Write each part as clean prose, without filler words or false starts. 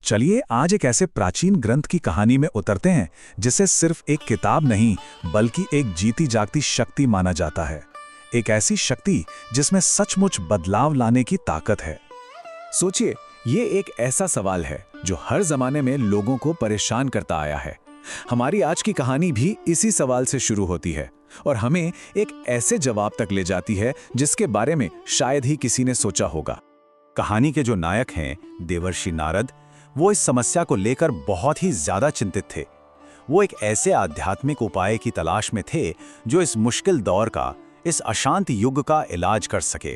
चलिए आज एक ऐसे प्राचीन ग्रंथ की कहानी में उतरते हैं जिसे सिर्फ एक किताब नहीं बल्कि एक जीती जागती शक्ति माना जाता है। एक ऐसी शक्ति जिसमें सचमुच बदलाव लाने की ताकत है। सोचिए, ये एक ऐसा सवाल है जो हर जमाने में लोगों को परेशान करता आया है। हमारी आज की कहानी भी इसी सवाल से शुरू होती है और हमें एक ऐसे जवाब तक ले जाती है जिसके बारे में शायद ही किसी ने सोचा होगा। कहानी के जो नायक हैं देवर्षि नारद, वो इस समस्या को लेकर बहुत ही ज्यादा चिंतित थे। वो एक ऐसे आध्यात्मिक उपाय की तलाश में थे जो इस मुश्किल दौर का, इस अशांत युग का इलाज कर सके।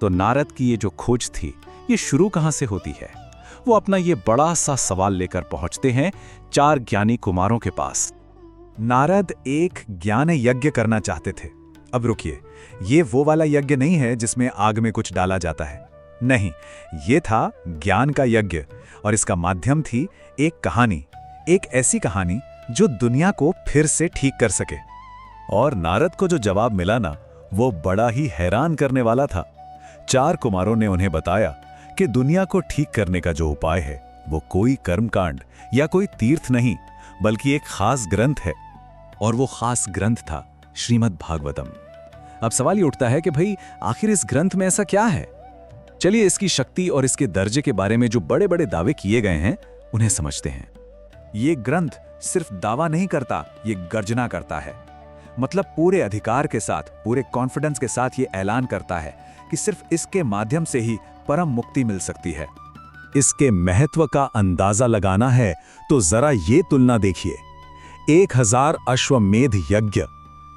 तो नारद की ये जो खोज थी, ये शुरू कहां से होती है? वो अपना ये बड़ा सा सवाल लेकर पहुंचते हैं 4 ज्ञानी कुमारों के पास। नारद एक ज्ञान यज्ञ करना चाहते थे। अब रुकिए, ये वो वाला यज्ञ नहीं है जिसमें आग में कुछ डाला जाता है। नहीं, ये था ज्ञान का यज्ञ और इसका माध्यम थी एक कहानी, एक ऐसी कहानी जो दुनिया को फिर से ठीक कर सके। और नारद को जो जवाब मिला ना, वो बड़ा ही हैरान करने वाला था। 4 कुमारों ने उन्हें बताया कि दुनिया को ठीक करने का जो उपाय है वो कोई कर्मकांड या कोई तीर्थ नहीं बल्कि एक खास ग्रंथ है। और वो खास ग्रंथ था श्रीमद् भागवतम। अब सवाल ये उठता है कि भाई आखिर इस ग्रंथ में ऐसा क्या है? चलिए इसकी शक्ति और इसके दर्जे के बारे में जो बड़े बड़े दावे किए गए हैं उन्हें समझते हैं। ये ग्रंथ सिर्फ दावा नहीं करता, ये गर्जना करता है। मतलब पूरे अधिकार के साथ, पूरे कॉन्फिडेंस के साथ ये ऐलान करता है कि सिर्फ इसके माध्यम से ही परम मुक्ति मिल सकती है। इसके महत्व का अंदाजा लगाना है तो जरा ये तुलना देखिए। 1000 अश्वमेध यज्ञ,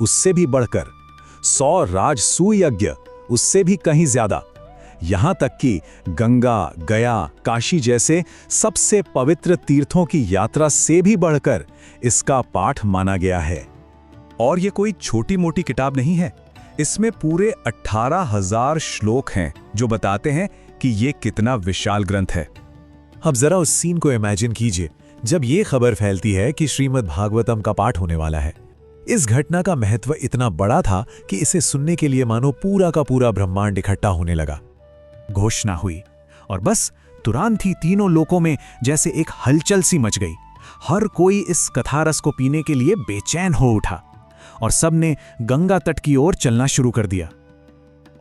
उससे भी बढ़कर 100 राजसूय यज्ञ, उससे भी कहीं ज्यादा। यहां तक कि गंगा, गया, काशी जैसे सबसे पवित्र तीर्थों की यात्रा से भी बढ़कर इसका पाठ माना गया है। और ये कोई छोटी मोटी किताब नहीं है। इसमें पूरे 18,000 श्लोक हैं जो बताते हैं कि ये कितना विशाल ग्रंथ है। अब जरा उस सीन को इमेजिन कीजिए जब ये खबर फैलती है कि श्रीमद् भागवतम का पाठ होने वाला है। इस घटना का महत्व इतना बड़ा था कि इसे सुनने के लिए मानो पूरा का पूरा ब्रह्मांड इकट्ठा होने लगा। घोषणा हुई और बस तुरंत ही तीनों लोकों में जैसे एक हलचल सी मच गई। हर कोई इस कथारस को पीने के लिए बेचैन हो उठा और सबने गंगा तट की ओर चलना शुरू कर दिया।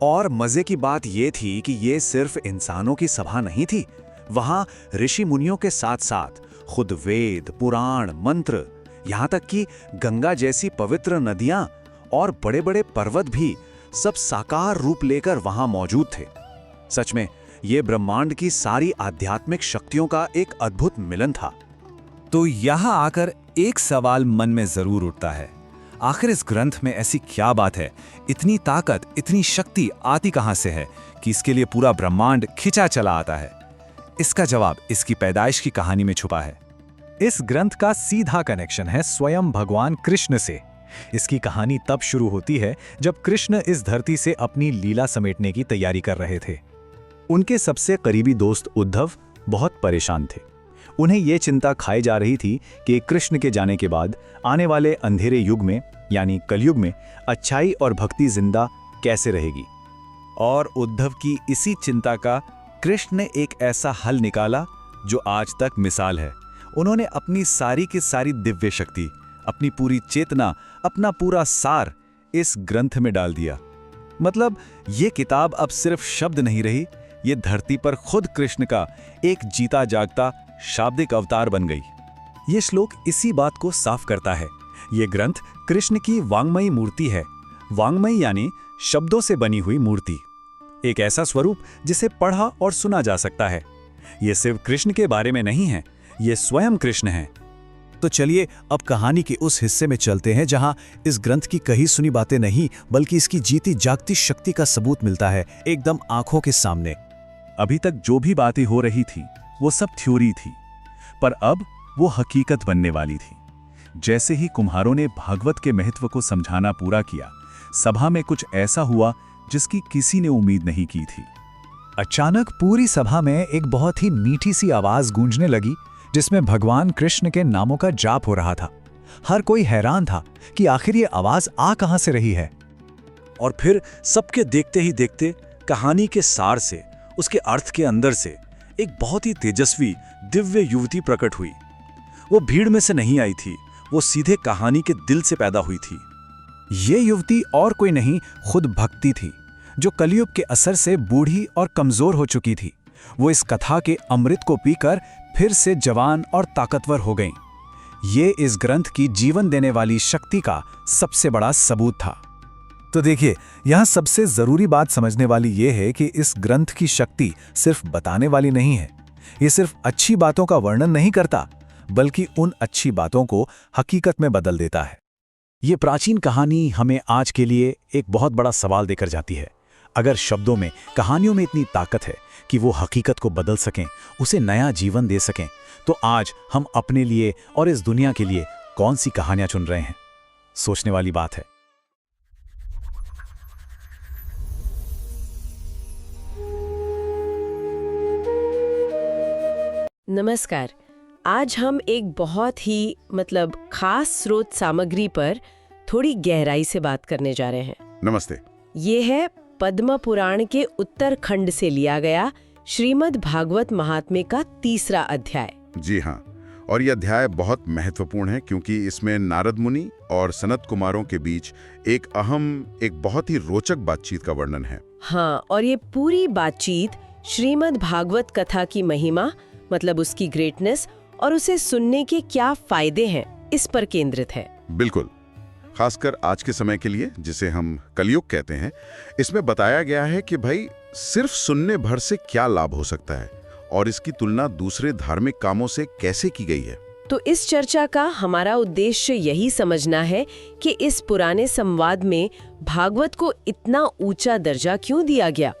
और मजे की बात यह थी कि ये सिर्फ इंसानों की सभा नहीं थी। वहां ऋषि मुनियों के साथ साथ खुद वेद, पुराण, मंत्र, यहां तक कि गंगा जैसी पवित्र नदियां और बड़े बड़े पर्वत भी सब साकार रूप लेकर वहां मौजूद थे। सच में ये ब्रह्मांड की सारी आध्यात्मिक शक्तियों का एक अद्भुत मिलन था। तो यहां आकर एक सवाल मन में जरूर उठता है, आखिर इस ग्रंथ में ऐसी क्या बात है, इतनी ताकत, इतनी शक्ति आती कहां से है कि इसके लिए पूरा ब्रह्मांड खिंचा चला आता है? इसका जवाब इसकी पैदाइश की कहानी में छुपा है। इस ग्रंथ का सीधा कनेक्शन है स्वयं भगवान कृष्ण से। इसकी कहानी तब शुरू होती है जब कृष्ण इस धरती से अपनी लीला समेटने की तैयारी कर रहे थे। उनके सबसे करीबी दोस्त उद्धव बहुत परेशान थे। उन्हें यह चिंता खाई जा रही थी कि कृष्ण के जाने के बाद आने वाले अंधेरे युग में, यानी कलयुग में, अच्छाई और भक्ति जिंदा कैसे रहेगी। और उद्धव की इसी चिंता का कृष्ण ने एक ऐसा हल निकाला जो आज तक मिसाल है। उन्होंने अपनी सारी की सारी दिव्य शक्ति, अपनी पूरी चेतना, अपना पूरा सार इस ग्रंथ में डाल दिया। मतलब ये किताब अब सिर्फ शब्द नहीं रही, ये धरती पर खुद कृष्ण का एक जीता जागता शाब्दिक अवतार बन गई। ये श्लोक इसी बात को साफ करता है। ये ग्रंथ कृष्ण की वांग्मयी मूर्ति है। वांग्मयी यानी शब्दों से बनी हुई मूर्ति, एक ऐसा स्वरूप जिसे पढ़ा और सुना जा सकता है। ये सिर्फ कृष्ण के बारे में नहीं है, ये स्वयं कृष्ण है। तो चलिए अब कहानी के उस हिस्से में चलते हैं जहां इस ग्रंथ की कही सुनी बातें नहीं बल्कि इसकी जीती जागती शक्ति का सबूत मिलता है एकदम आंखों के सामने। अभी तक जो भी बातें हो रही थी वो सब थ्योरी थी, पर अब वो हकीकत बनने वाली थी। जैसे ही कुम्हारों ने भागवत के महत्व को समझाना पूरा किया, सभा में कुछ ऐसा हुआ जिसकी किसी ने उम्मीद नहीं की थी। अचानक पूरी सभा में एक बहुत ही मीठी सी आवाज गूंजने लगी जिसमें भगवान कृष्ण के नामों का जाप हो रहा था। हर कोई हैरान था कि आखिर ये आवाज आ कहां से रही है। और फिर सबके देखते ही देखते कहानी के सार से, उसके अर्थ के अंदर से एक बहुत ही तेजस्वी दिव्य युवती प्रकट हुई। वो भीड़ में से नहीं आई थी, वो सीधे कहानी के दिल से पैदा हुई थी। ये युवती और कोई नहीं, खुद भक्ति थी, जो कलयुग के असर से बूढ़ी और कमजोर हो चुकी थी। वो इस कथा के अमृत को पीकर फिर से जवान और ताकतवर हो गईं। ये इस ग्रंथ की जीवन देने वाली शक्ति का सबसे बड़ा सबूत था। तो देखिए, यहाँ सबसे जरूरी बात समझने वाली ये है कि इस ग्रंथ की शक्ति सिर्फ बताने वाली नहीं है। ये सिर्फ अच्छी बातों का वर्णन नहीं करता, बल्कि उन अच्छी बातों को हकीकत में बदल देता है। ये प्राचीन कहानी हमें आज के लिए एक बहुत बड़ा सवाल देकर जाती है। अगर शब्दों में, कहानियों में इतनी ताकत है कि वो हकीकत को बदल सकें, उसे नया जीवन दे सकें, तो आज हम अपने लिए और इस दुनिया के लिए कौन सी कहानियां चुन रहे हैं? सोचने वाली बात है। नमस्कार। आज हम एक बहुत ही खास स्रोत सामग्री पर थोड़ी गहराई से बात करने जा रहे हैं। नमस्ते। ये है पद्म पुराण के उत्तरखंड से लिया गया श्रीमद् भागवत महात्म्य का 3रा अध्याय। जी हाँ, और यह अध्याय बहुत महत्वपूर्ण है क्योंकि इसमें नारद मुनि और सनत कुमारों के बीच एक बहुत ही रोचक बातचीत का वर्णन है। हाँ, और ये पूरी बातचीत श्रीमद् भागवत कथा की महिमा, उसकी ग्रेटनेस और उसे सुनने के क्या फायदे हैं, इस पर केंद्रित है। बिल्कुल, खासकर आज के समय के लिए, जिसे हम कलयुग कहते हैं। इसमें बताया गया है कि भाई सिर्फ सुनने भर से क्या लाभ हो सकता है और इसकी तुलना दूसरे धार्मिक कामों से कैसे की गई है। तो इस चर्चा का हमारा उद्देश्य यही समझना है कि इस पुराने संवाद में भागवत को इतना ऊंचा दर्जा क्यों दिया गया।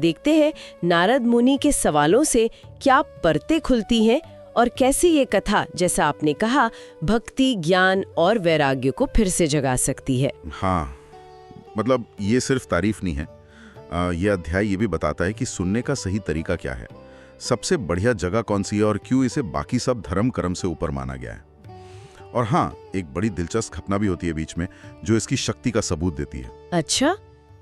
देखते हैं नारद मुनि के सवालों से क्या परतें खुलती हैं और कैसे ये कथा, जैसा आपने कहा, भक्ति, ज्ञान और वैराग्य को फिर से जगा सकती है। हाँ, ये सिर्फ तारीफ नहीं है। यह अध्याय ये भी बताता है कि सुनने का सही तरीका क्या है, सबसे बढ़िया जगह कौन सी है और क्यों इसे बाकी सब धर्म कर्म से ऊपर माना गया है। और हाँ, एक बड़ी दिलचस्प घटना भी होती है बीच में, जो इसकी शक्ति का सबूत देती है। अच्छा,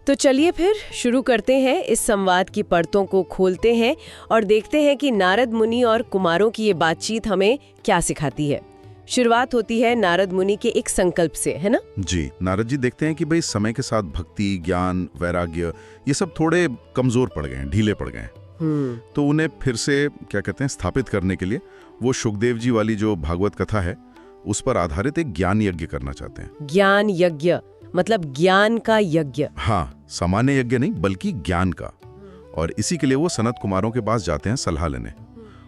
तो चलिए फिर शुरू करते हैं। इस संवाद की परतों को खोलते हैं और देखते हैं कि नारद मुनि और कुमारों की ये बातचीत हमें क्या सिखाती है। शुरुआत होती है नारद मुनि के एक संकल्प से, है ना? जी, नारद जी देखते हैं कि भाई समय के साथ भक्ति, ज्ञान, वैराग्य ये सब थोड़े कमजोर पड़ गए हैं, ढीले पड़ गए हैं। तो उन्हें फिर से स्थापित करने के लिए वो शुकदेव जी वाली जो भागवत कथा है, उस पर आधारित एक ज्ञान यज्ञ करना चाहते हैं। ज्ञान यज्ञ ज्ञान का यज्ञ। हाँ, सामान्य यज्ञ नहीं बल्कि ज्ञान का। और इसी के लिए वो सनत कुमारों के पास जाते हैं सलाह लेने।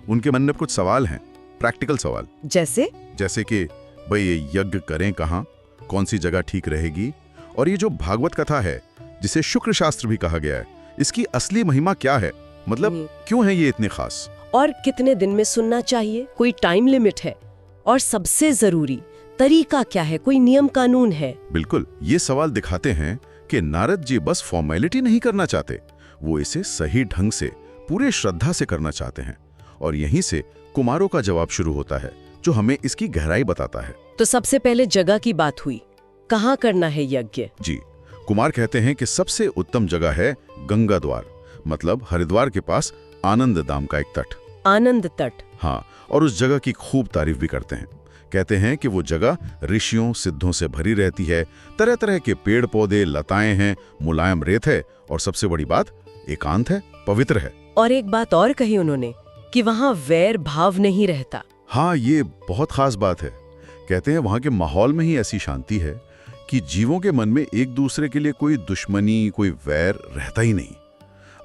उनके मन में कुछ सवाल हैं, प्रैक्टिकल सवाल। जैसे कि भाई ये यज्ञ करें कहाँ, कौन सी जगह ठीक रहेगी, और ये जो भागवत कथा है जिसे शुक्र शास्त्र भी कहा गया है, इसकी असली महिमा क्या है, क्यों है ये इतने खास, और कितने दिन में सुनना चाहिए, कोई टाइम लिमिट है, और सबसे जरूरी तरीका क्या है, कोई नियम कानून है। बिल्कुल, ये सवाल दिखाते हैं कि नारद जी बस फॉर्मेलिटी नहीं करना चाहते, वो इसे सही ढंग से पूरे श्रद्धा से करना चाहते हैं। और यहीं से कुमारों का जवाब शुरू होता है, जो हमें इसकी गहराई बताता है। तो सबसे पहले जगह की बात हुई, कहाँ करना है यज्ञ? जी, कुमार कहते हैं कि सबसे उत्तम जगह है गंगा द्वार, हरिद्वार के पास आनंद धाम का एक तट। आनंद तट? हाँ, और उस जगह की खूब तारीफ भी करते हैं। कहते हैं कि वो जगह ऋषियों सिद्धों से भरी रहती है, तरह तरह के पेड़ पौधे, लताएं हैं, मुलायम रेत है, और सबसे बड़ी बात, एकांत है, पवित्र है। और एक बात और कही उन्होंने कि वहाँ वैर भाव नहीं रहता। हाँ, ये बहुत खास बात है। कहते हैं वहाँ के माहौल में ही ऐसी शांति है कि जीवों के मन में एक दूसरे के लिए कोई दुश्मनी, कोई वैर रहता ही नहीं।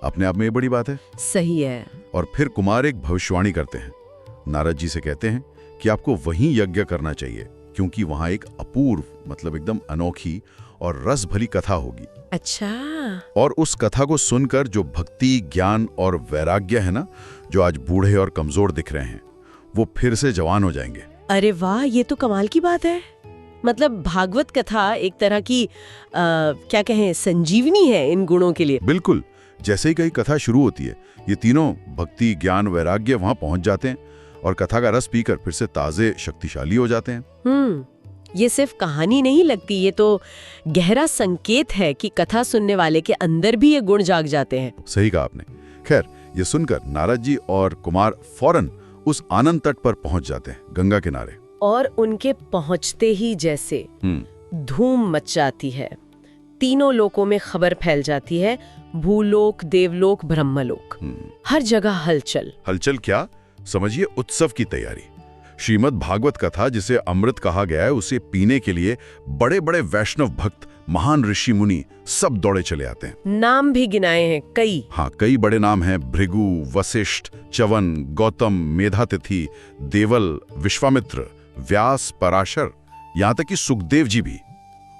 अपने आप में ये बड़ी बात है। सही है। और फिर कुमार एक भविष्यवाणी करते हैं। नारद जी से कहते हैं कि आपको वहीं यज्ञ करना चाहिए, क्योंकि वहां एक अपूर्व, एकदम अनोखी और रस भरी कथा होगी। अच्छा। और उस कथा को सुनकर जो भक्ति, ज्ञान और वैराग्य है ना, जो आज बूढ़े और कमजोर दिख रहे हैं, वो फिर से जवान हो जाएंगे। अरे वाह, ये तो कमाल की बात है। भागवत कथा एक तरह की संजीवनी है इन गुणों के लिए। बिल्कुल, जैसे ही कई कथा शुरू होती है, ये तीनों भक्ति, ज्ञान, वैराग्य वहां पहुंच जाते हैं और कथा का रस पीकर फिर से ताजे, शक्तिशाली हो जाते हैं। ये सिर्फ कहानी नहीं लगती, ये तो गहरा संकेत है कि कथा सुनने वाले के अंदर भी ये गुण जाग जाते हैं। सही कहा आपने। खैर, ये सुनकर नारद जी और कुमार फौरन उस आनंद तट पर पहुंच जाते हैं, गंगा किनारे। और उनके पहुंचते ही जैसे धूम मच जाती है। तीनों लोकों में खबर फैल जाती है, भूलोक, देवलोक, ब्रह्मलोक, हर जगह हलचल। हलचल क्या, समझिए उत्सव की तैयारी। श्रीमद् भागवत कथा जिसे अमृत कहा गया है, उसे पीने के लिए बड़े बड़े वैष्णव भक्त, महान ऋषि मुनि सब दौड़े चले आते हैं। नाम भी गिनाए हैं कई। हाँ, कई बड़े नाम हैं, भृगु, वशिष्ठ, च्यवन, गौतम, मेधातिथि, देवल, विश्वामित्र, व्यास, पराशर, यहाँ तक कि सुखदेव जी भी।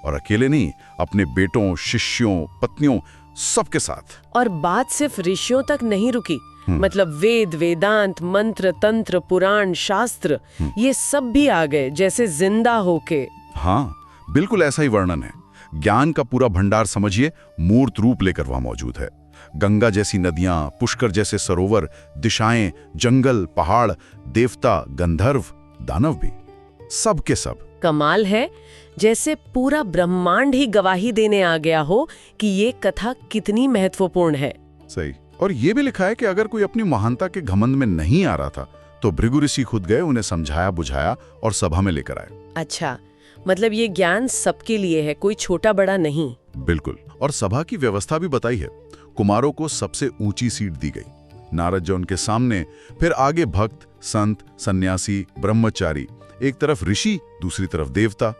और अकेले नहीं, अपने बेटों, शिष्यों, पत्नियों, सबके साथ। और बात सिर्फ ऋषियों तक नहीं रुकी, मतलब वेद, वेदांत, मंत्र, तंत्र, पुराण, शास्त्र, ये सब भी आ गए जैसे जिंदा होके। हाँ, बिल्कुल ऐसा ही वर्णन है। ज्ञान का पूरा भंडार समझिए मूर्त रूप लेकर वहां मौजूद है। गंगा जैसी नदियां, पुष्कर जैसे सरोवर, दिशाएं, जंगल, पहाड़, देवता, गंधर्व, दानव भी, सब के सब। कमाल है, जैसे पूरा ब्रह्मांड ही गवाही देने आ गया हो कि ये कथा कितनी महत्वपूर्ण है। सही। और ये भी लिखा है कि अगर कोई अपनी महानता के घमंड में नहीं आ रहा था तो भृगु ऋषि खुद गए, उन्हें समझाया बुझाया और सभा में लेकर आए। अच्छा, मतलब ये ज्ञान सबके लिए है, कोई छोटा बड़ा नहीं। बिल्कुल। और सभा की व्यवस्था भी बताई है। कुमारों को सबसे ऊंची सीट दी गई, नारद जी उनके सामने, फिर आगे भक्त, संत, सन्यासी, ब्रह्मचारी, एक तरफ ऋषि, दूसरी तरफ देवता,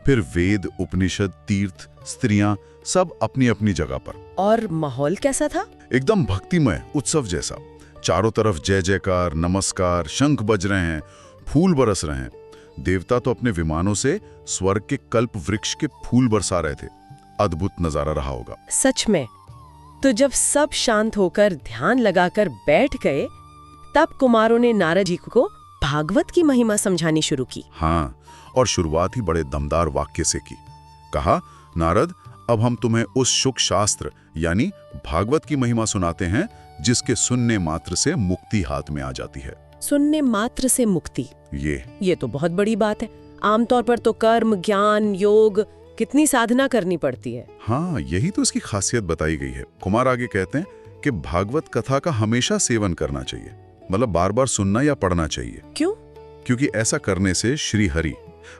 फिर वेद, उपनिषद, तीर्थ, स्त्रियां, सब अपनी अपनी जगह पर। और माहौल कैसा था? एकदम भक्तिमय, उत्सव जैसा। चारों तरफ जय जयकार, नमस्कार, शंख बज रहे हैं, फूल बरस रहे हैं। देवता तो अपने विमानों से स्वर्ग के कल्प वृक्ष के फूल बरसा रहे थे। अद्भुत नजारा रहा होगा। सच में। तो जब सब शांत होकर ध्यान लगाकर बैठ गए, तब कुमारों ने नारद जी को भागवत की महिमा समझानी शुरू की। हाँ, और शुरुआत ही बड़े दमदार वाक्य से की। कहा, नारद, अब हम तुम्हें उस शुक शास्त्र यानी भागवत की महिमा सुनाते हैं जिसके सुनने मात्र से मुक्ति हाथ में आ जाती है। सुनने मात्र से मुक्ति, ये तो बहुत बड़ी बात है। आमतौर पर तो कर्म, ज्ञान, योग, कितनी साधना करनी पड़ती है। हाँ, यही तो इसकी खासियत बताई गई है। कुमार आगे कहते हैं कि भागवत कथा का हमेशा सेवन करना चाहिए, मतलब बार बार सुनना या पढ़ना चाहिए। क्यों? क्योंकि ऐसा करने से श्री हरि,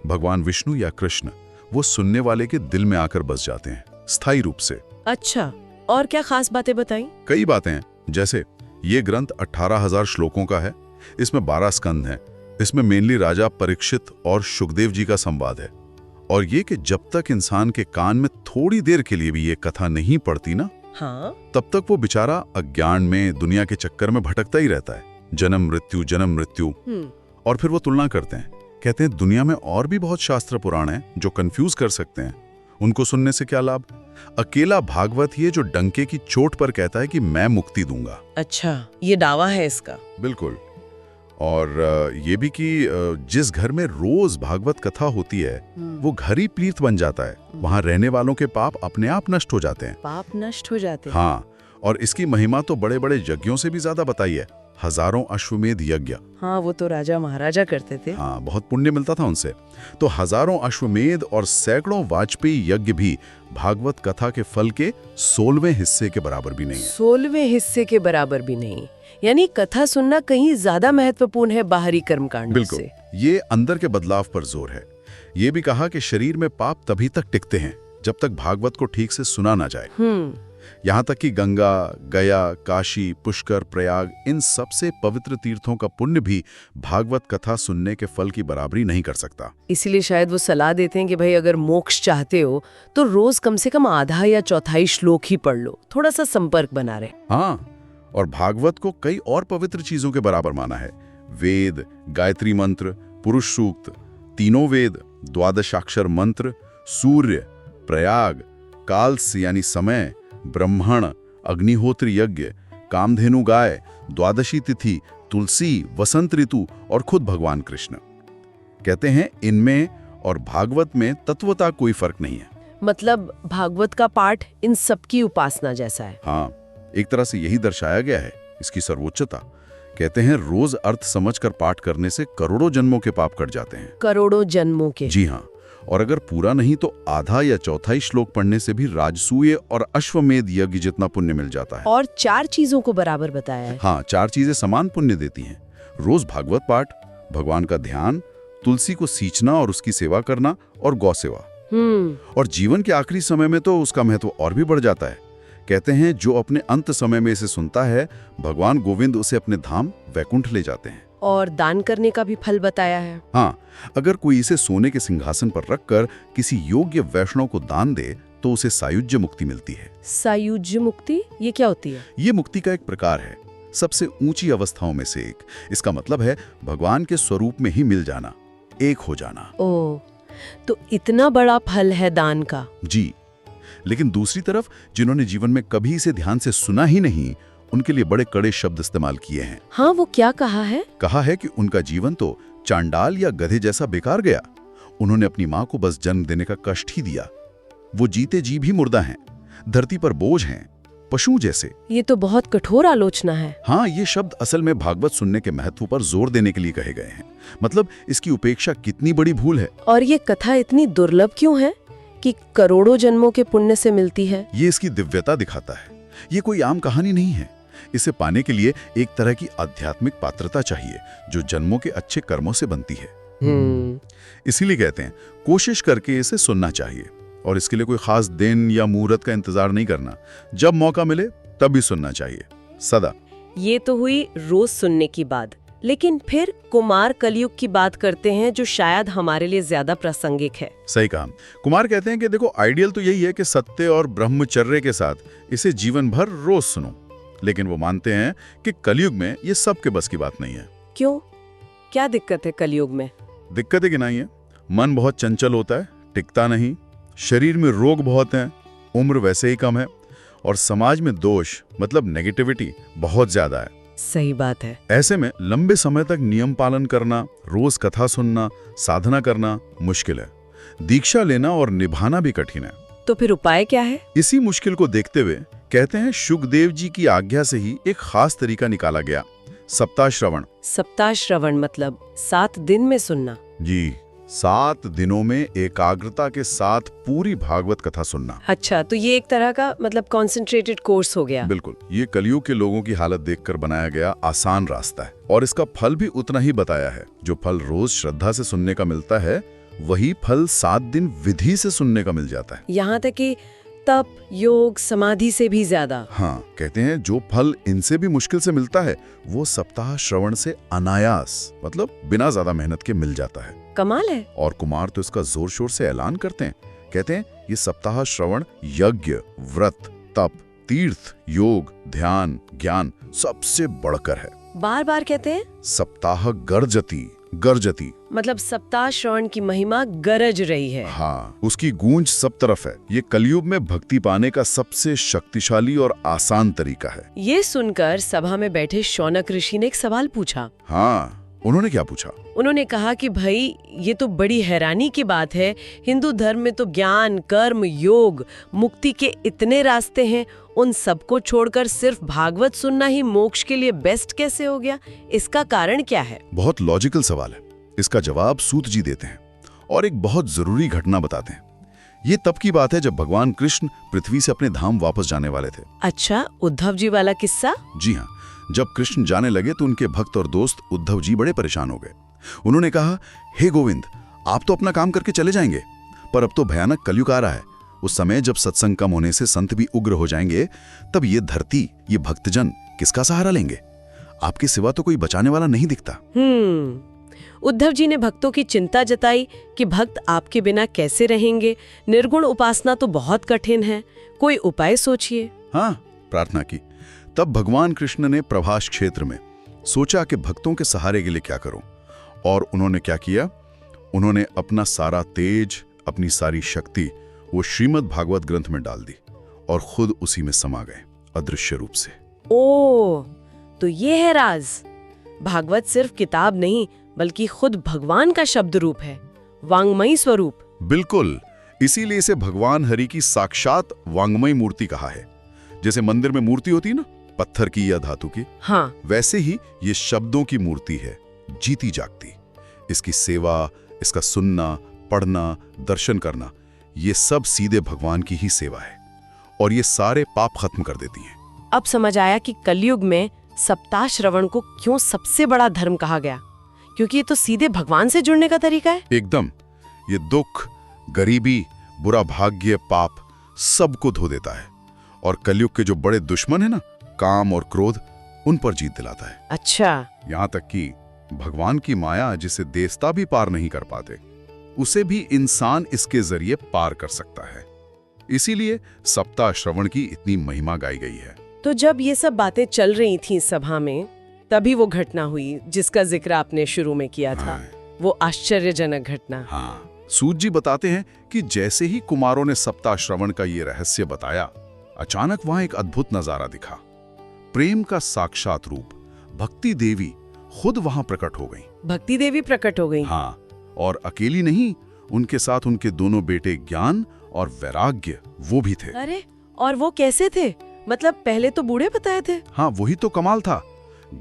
भगवान विष्णु या कृष्ण, वो सुनने वाले के दिल में आकर बस जाते हैं, स्थायी रूप से। अच्छा, और क्या खास बातें बताई? कई बातें हैं, जैसे ये ग्रंथ 18,000 श्लोकों का है, इसमें 12 स्कंद हैं, इसमें मेनली राजा परीक्षित और सुखदेव जी का संवाद है। और ये कि जब तक इंसान के कान में थोड़ी देर के लिए भी ये कथा नहीं पड़ती ना, हाँ, तब तक वो बेचारा अज्ञान में, दुनिया के चक्कर में भटकता ही रहता है। जन्म मृत्यु। और फिर वो तुलना करते हैं, कहते हैं दुनिया में और भी बहुत शास्त्र पुराण हैं जो कंफ्यूज कर सकते हैं, उनको सुनने से क्या लाभ। अकेला भागवत ही है जो डंके की चोट पर कहता है कि मैं मुक्ति दूंगा। अच्छा, ये दावा है इसका। बिल्कुल। और ये भी कि जिस घर में रोज भागवत कथा होती है वो घर ही तीर्थ बन जाता है, वहां रहने वालों के पाप अपने आप नष्ट हो जाते हैं। पाप नष्ट हो जाते हैं। हाँ, और इसकी महिमा तो बड़े बड़े यज्ञों से भी ज्यादा बताई है। हजारों अश्वमेध यज्ञ। हाँ, वो तो राजा महाराजा करते थे। हाँ, बहुत पुण्य मिलता था उनसे। तो हजारों अश्वमेध और सैकड़ों वाजपेयी यज्ञ भी भागवत कथा के फल के 16वें हिस्से के बराबर भी नहीं है। 16वें हिस्से के बराबर भी नहीं, यानी कथा सुनना कहीं ज्यादा महत्वपूर्ण है बाहरी कर्मकांड से। ये अंदर के बदलाव पर जोर है। ये भी कहा कि शरीर में पाप तभी तक टिकते हैं जब तक भागवत को ठीक से सुना ना जाए। यहाँ तक कि गंगा, गया, काशी, पुष्कर, प्रयाग, इन सबसे पवित्र तीर्थों का पुण्य भी भागवत कथा सुनने के फल की बराबरी नहीं कर सकता। इसीलिए शायद वो सलाह देते हैं कि भाई अगर मोक्ष चाहते हो तो रोज कम से कम आधा या चौथाई श्लोक ही पढ़ लो, थोड़ा सा संपर्क बना रहे। हाँ, और भागवत को कई और पवित्र चीजों के बराबर माना है। वेद, गायत्री मंत्र, पुरुष सूक्त, तीनों वेद, द्वादशाक्षर मंत्र, सूर्य, प्रयाग, काल्स यानी समय, ब्रह्मण, अग्निहोत्र यज्ञ, कामधेनु गाय, द्वादशी तिथि, तुलसी, वसंत ऋतु और खुद भगवान कृष्ण। कहते हैं इनमें और भागवत में तत्वता कोई फर्क नहीं है। मतलब भागवत का पाठ इन सबकी उपासना जैसा है। हाँ, एक तरह से यही दर्शाया गया है इसकी सर्वोच्चता। कहते हैं रोज अर्थ समझकर पाठ करने से करोड़ों जन्मों के पाप कट जाते हैं। करोड़ों जन्मों के? जी हाँ। और अगर पूरा नहीं तो आधा या चौथाई श्लोक पढ़ने से भी राजसूय और अश्वमेध यज्ञ जितना पुण्य मिल जाता है। और 4 चीजों को बराबर बताया है। हाँ, 4 चीजें समान पुण्य देती हैं। रोज भागवत पाठ, भगवान का ध्यान, तुलसी को सींचना और उसकी सेवा करना, और गौ सेवा। और जीवन के आखिरी समय में तो उसका महत्व और भी बढ़ जाता है। कहते हैं जो अपने अंत समय में इसे सुनता है, भगवान गोविंद उसे अपने धाम वैकुंठ ले जाते हैं। और दान करने का भी फल बताया है। हाँ, अगर कोई इसे सोने के सिंहासन पर रखकर किसी योग्य वैष्णव को दान दे तो उसे सायुज्य मुक्ति मिलती है। सायुज्य मुक्ति ये क्या होती है? ये मुक्ति का एक प्रकार है, सबसे ऊंची अवस्थाओं में से एक। इसका मतलब है भगवान के स्वरूप में ही मिल जाना, एक हो जाना। ओह, तो इतना बड़ा फल है दान का। जी, लेकिन दूसरी तरफ जिन्होंने जीवन में कभी इसे ध्यान से सुना ही नहीं, उनके लिए बड़े कड़े शब्द इस्तेमाल किए हैं। हाँ, वो क्या कहा है? कहा है कि उनका जीवन तो चांडाल या गधे जैसा बेकार गया। उन्होंने अपनी माँ को बस जन्म देने का कष्ट ही दिया। वो जीते जी भी मुर्दा हैं, धरती पर बोझ हैं, पशु जैसे। ये तो बहुत कठोर आलोचना है। हाँ, ये शब्द असल में भागवत सुनने के महत्व पर जोर देने के लिए कहे गए हैं। मतलब इसकी उपेक्षा कितनी बड़ी भूल है। और ये कथा इतनी दुर्लभ क्यों है कि करोड़ों जन्मों के पुण्य से मिलती है? ये इसकी दिव्यता दिखाता है। ये कोई आम कहानी नहीं है। इसे पाने के लिए एक तरह की आध्यात्मिक पात्रता चाहिए जो जन्मों के अच्छे कर्मों से बनती है। इसीलिए कहते हैं कोशिश करके इसे सुनना चाहिए, और इसके लिए कोई खास दिन या मुहूर्त का इंतजार नहीं करना। जब मौका मिले तभी सुनना चाहिए, सदा। ये तो हुई रोज सुनने की बात, लेकिन फिर कुमार कलयुग की बात करते हैं जो शायद हमारे लिए ज्यादा प्रासंगिक है। सही कहा। कुमार कहते हैं कि देखो, आइडियल तो यही है कि सत्य और ब्रह्मचर्य के साथ इसे जीवन भर रोज सुनो, लेकिन वो मानते हैं कि कलयुग में ये सबके बस की बात नहीं है। क्यों? क्या दिक्कत है कलयुग में? दिक्कतें गिनाई है। मन बहुत चंचल होता है, टिकता नहीं, शरीर में रोग बहुत हैं, उम्र वैसे ही कम है, और समाज में दोष मतलब नेगेटिविटी बहुत ज्यादा है। सही बात है। ऐसे में लंबे समय तक नियम पालन करना, रोज कथा सुनना, साधना करना मुश्किल है। दीक्षा लेना और निभाना भी कठिन है। तो फिर उपाय क्या है? इसी मुश्किल को देखते हुए कहते हैं शुकदेव जी की आज्ञा से ही एक खास तरीका निकाला गया, सप्ताह श्रवण। सप्ताह श्रवण मतलब 7 दिन में सुनना? जी, 7 दिनों में एकाग्रता के साथ पूरी भागवत कथा सुनना। अच्छा, तो ये एक तरह का मतलब कॉन्सेंट्रेटेड कोर्स हो गया। बिल्कुल, ये कलयुग के लोगों की हालत देखकर बनाया गया आसान रास्ता है, और इसका फल भी उतना ही बताया है। जो फल रोज श्रद्धा से सुनने का मिलता है, वही फल 7 दिन विधि से सुनने का मिल जाता है। यहाँ तक कि तप, योग, समाधि से भी ज्यादा। हाँ, कहते हैं जो फल इनसे भी मुश्किल से मिलता है, वो सप्ताह श्रवण से अनायास मतलब बिना ज्यादा मेहनत के मिल जाता है। कमाल है। और कुमार तो इसका जोर शोर से ऐलान करते हैं। कहते हैं ये सप्ताह श्रवण यज्ञ, व्रत, तप, तीर्थ, योग, ध्यान, ज्ञान सबसे बढ़कर है। बार बार कहते हैं सप्ताह गर्जती, गर्जती मतलब सप्ताह श्रवण की महिमा गरज रही है। हाँ, उसकी गूंज सब तरफ है। ये कलयुग में भक्ति पाने का सबसे शक्तिशाली और आसान तरीका है। ये सुनकर सभा में बैठे शौनक ऋषि ने एक सवाल पूछा। हाँ, उन्होंने क्या पूछा? उन्होंने कहा कि भाई ये तो बड़ी हैरानी की बात है, हिंदू धर्म में तो ज्ञान, कर्म, योग, मुक्ति के इतने रास्ते हैं, उन सबको छोड़कर सिर्फ भागवत सुनना ही मोक्ष के लिए बेस्ट कैसे हो गया? इसका कारण क्या है? बहुत लॉजिकल सवाल है। इसका जवाब सूत जी देते हैं और एक बहुत जरूरी घटना बताते हैं। ये तब की बात है जब भगवान कृष्ण पृथ्वी से अपने धाम वापस जाने वाले थे। अच्छा, उद्धव जी वाला किस्सा? जी हाँ, जब कृष्ण जाने लगे तो उनके भक्त और दोस्त उद्धव जी बड़े परेशान हो गए। उन्होंने कहा, हे गोविंद, आप तो अपना काम करके चले जाएंगे, पर अब तो भयानक कलयुग आ रहा है। उस समय जब सत्संग कम होने से संत भी उग्र हो जाएंगे, तब ये धरती, ये भक्तजन किसका सहारा लेंगे? आपके सिवा तो कोई बचाने वाला नहीं दिखता। उद्धव जी ने भक्तों की चिंता जताई कि भक्त आपके बिना कैसे रहेंगे, निर्गुण उपासना तो बहुत कठिन है, कोई उपाय सोचिए। हाँ, प्रार्थना की। तब भगवान कृष्ण ने प्रभास क्षेत्र में सोचा कि भक्तों के सहारे के लिए क्या करूं, और उन्होंने क्या किया? उन्होंने अपना सारा तेज, अपनी सारी शक्ति वो श्रीमद् भागवत ग्रंथ में डाल दी और खुद उसी में समा गए अदृश्य रूप से। ओह, तो ये है राज। भागवत सिर्फ किताब नहीं बल्कि खुद भगवान का शब्द रूप है, वांग्मयी स्वरूप। बिल्कुल, इसीलिए इसे भगवान हरि की साक्षात वांग्मयी मूर्ति कहा है। जैसे मंदिर में मूर्ति होती है ना, पत्थर की या धातु की, हाँ, वैसे ही ये शब्दों की मूर्ति है, जीती जागती। इसकी सेवा, इसका सुनना, पढ़ना, दर्शन करना, ये सब सीधे भगवान की ही सेवा है और ये सारे पाप खत्म कर देती हैं। अब समझ आया कि कलयुग में सप्ताह श्रवण को क्यों सबसे बड़ा धर्म कहा गया, क्योंकि ये तो सीधे भगवान से जुड़ने का तरीका है। एकदम। ये दुख, गरीबी, बुरा भाग्य, पाप सबको धो देता है और कलयुग के जो बड़े दुश्मन है ना, काम और क्रोध, उन पर जीत दिलाता है। अच्छा। यहाँ तक कि भगवान की माया जिसे देवता भी पार नहीं कर पाते, उसे भी इंसान इसके जरिए पार कर सकता है। इसीलिए सप्ताह श्रवण की इतनी महिमा गाई गई है। तो जब ये सब बातें चल रही थीं सभा में, तभी वो घटना हुई जिसका जिक्र आपने शुरू में किया था। वो आश्चर्यजनक घटना। हाँ, सूत जी बताते हैं कि जैसे ही कुमारों ने सप्ताह श्रवण का ये रहस्य बताया, अचानक वहां एक अद्भुत नजारा दिखा। प्रेम का साक्षात रूप भक्ति देवी खुद वहां प्रकट हो गई। भक्ति देवी प्रकट हो गई? हाँ, और अकेली नहीं, उनके साथ उनके दोनों बेटे ज्ञान और वैराग्य वो भी थे। अरे, और वो कैसे थे? मतलब पहले तो बूढ़े बताए थे। हाँ, वही तो कमाल था।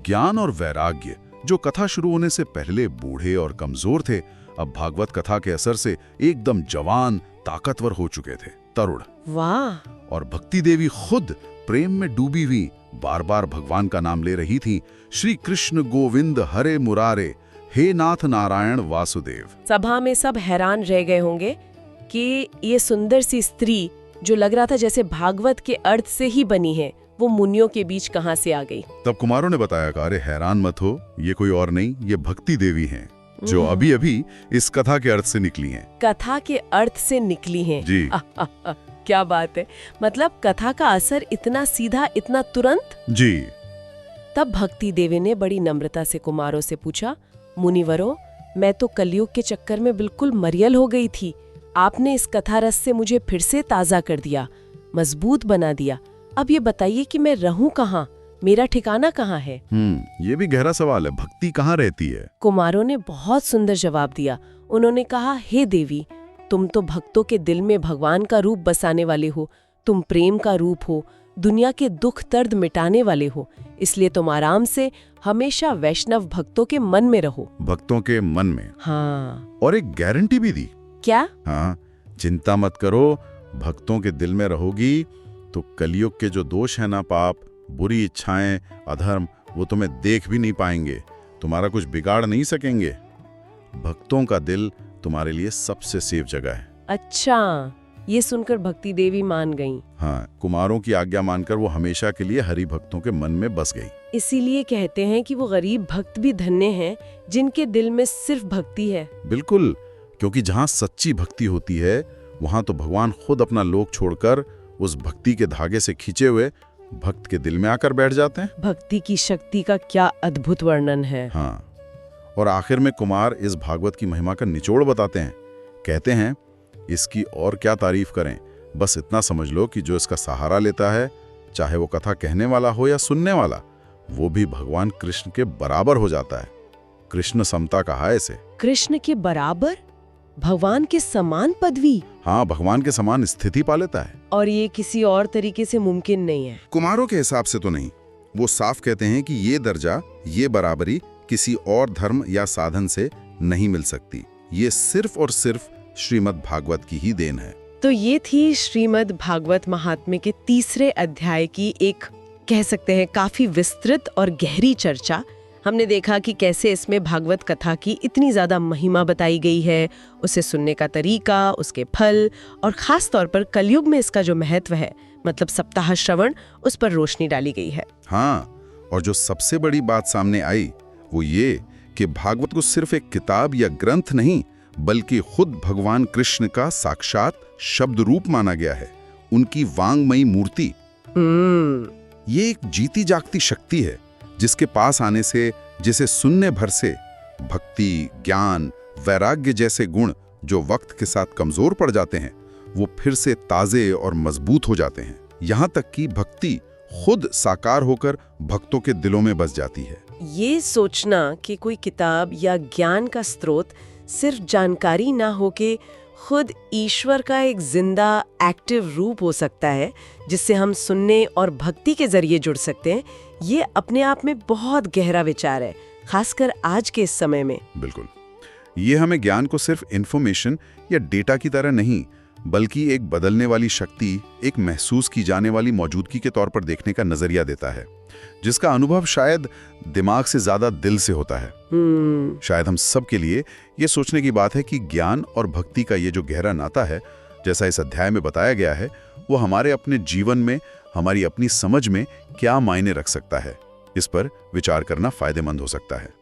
ज्ञान और वैराग्य जो कथा शुरू होने से पहले बूढ़े और कमजोर थे, अब भागवत कथा के असर से एकदम जवान, ताकतवर हो चुके थे, तरुण। वाह। और भक्ति देवी खुद प्रेम में डूबी हुई बार बार भगवान का नाम ले रही थी, श्री कृष्ण गोविंद हरे मुरारे, हे नाथ नारायण वासुदेव। सभा में सब हैरान रह गए होंगे कि ये सुंदर सी स्त्री जो लग रहा था जैसे भागवत के अर्थ से ही बनी है, वो मुनियों के बीच कहां से आ गई। तब कुमारों ने बताया कि अरे हैरान मत हो, ये कोई और नहीं, ये भक्ति देवी हैं, जो अभी अभी इस कथा के अर्थ से निकली हैं। कथा के अर्थ से निकली हैं? जी। क्या बात है। मतलब कथा का असर इतना सीधा, इतना तुरंत। जी। तब भक्ति देवी ने बड़ी नम्रता से कुमारों से पूछा, मुनिवरों, मैं तो कलयुग के चक्कर में बिल्कुल मरियल हो गई थी। आपने इस कथा रस से मुझे फिर से ताजा कर दिया, मजबूत बना दिया। अब ये बताइए कि मैं रहूं कहाँ, मेरा ठिकाना कहाँ है? ये भी गहरा सवाल है, भक्ति कहाँ रहती है? कुमारों ने बहुत सुंदर जवाब दिया। उन्होंने कहा, हे देवी, तुम तो भक्तों के दिल में भगवान का रूप बसाने वाले हो, तुम प्रेम का रूप हो, दुनिया के दुख दर्द मिटाने वाले हो, इसलिए तुम आराम से हमेशा वैष्णव भक्तों के मन में रहो। भक्तों के मन में? हाँ। और एक गारंटी भी दी। क्या? हाँ, चिंता मत करो, भक्तों के दिल में रहोगी तो कलयुग के जो दोष है ना, पाप, बुरी इच्छाएं, अधर्म, वो तुम्हें देख भी नहीं पाएंगे, तुम्हारा कुछ बिगाड़ नहीं सकेंगे। भक्तों का दिल तुम्हारे लिए सबसे सेफ जगह है। अच्छा, ये सुनकर भक्ति देवी मान गईं। हाँ, कुमारों की आज्ञा मानकर वो हमेशा के लिए हरि भक्तों के मन में बस गई। इसीलिए कहते हैं कि वो गरीब भक्त भी धन्य हैं जिनके दिल में सिर्फ भक्ति है। बिल्कुल, क्योंकि जहाँ सच्ची भक्ति होती है, वहाँ तो भगवान खुद अपना लोक छोड़कर उस भक्ति के धागे से खींचे हुए भक्त के दिल में आकर बैठ जाते हैं। भक्ति की शक्ति का क्या अद्भुत वर्णन है। हाँ, और आखिर में कुमार इस भागवत की महिमा का निचोड़ बताते हैं। कहते हैं, इसकी और क्या तारीफ करें, बस इतना समझ लो कि जो इसका सहारा लेता है, चाहे वो कथा कहने वाला हो या सुनने वाला, वो भी भगवान कृष्ण के बराबर हो जाता है। कृष्ण समता कहा है इसे। कृष्ण के बराबर? भगवान के समान पदवी? हाँ, भगवान के समान स्थिति पा लेता है। और ये किसी और तरीके से मुमकिन नहीं है? कुमारों के हिसाब से तो नहीं। वो साफ कहते हैं कि ये दर्जा, ये बराबरी किसी और धर्म या साधन से नहीं मिल सकती। ये सिर्फ और सिर्फ श्रीमद् भागवत की ही देन है। तो ये थी श्रीमद् भागवत महात्म्य के तीसरे अध्याय की एक, कह सकते हैं, काफी विस्तृत और गहरी चर्चा। हमने देखा कि कैसे इसमें भागवत कथा की इतनी ज्यादा महिमा बताई गई है, उसे सुनने का तरीका, उसके फल, और खास तौर पर कलयुग में इसका जो महत्व है, मतलब सप्ताह श्रवण, उस पर रोशनी डाली गई है। हाँ, और जो सबसे बड़ी बात सामने आई वो ये कि भागवत को सिर्फ एक किताब या ग्रंथ नहीं, बल्कि खुद भगवान कृष्ण का साक्षात शब्द रूप माना गया है, उनकी वांगमयी मूर्ति। ये एक जीती जागती शक्ति है जिसके पास आने से, जिसे सुनने भर से भक्ति, ज्ञान, वैराग्य जैसे गुण जो वक्त के साथ कमजोर पड़ जाते हैं, वो फिर से ताजे और मजबूत हो जाते हैं। यहाँ तक कि भक्ति खुद साकार होकर भक्तों के दिलों में बस जाती है। ये सोचना कि कोई किताब या ज्ञान का स्रोत सिर्फ जानकारी ना होके खुद ईश्वर का एक जिंदा एक्टिव रूप हो सकता है, जिससे हम सुनने और भक्ति के जरिए जुड़ सकते हैं, ये अपने आप में बहुत गहरा विचार है, खासकर आज के इस समय में। बिल्कुल, ये हमें ज्ञान को सिर्फ इन्फॉर्मेशन या डेटा की तरह नहीं, बल्कि एक बदलने वाली शक्ति, एक महसूस की जाने वाली मौजूदगी के तौर पर देखने का नजरिया देता है, जिसका अनुभव शायद दिमाग से ज्यादा दिल से होता है। शायद हम सब के लिए ये सोचने की बात है कि ज्ञान और भक्ति का ये जो गहरा नाता है, जैसा इस अध्याय में बताया गया है, वो हमारे अपने जीवन में, हमारी अपनी समझ में क्या मायने रख सकता है। इस पर विचार करना फायदेमंद हो सकता है।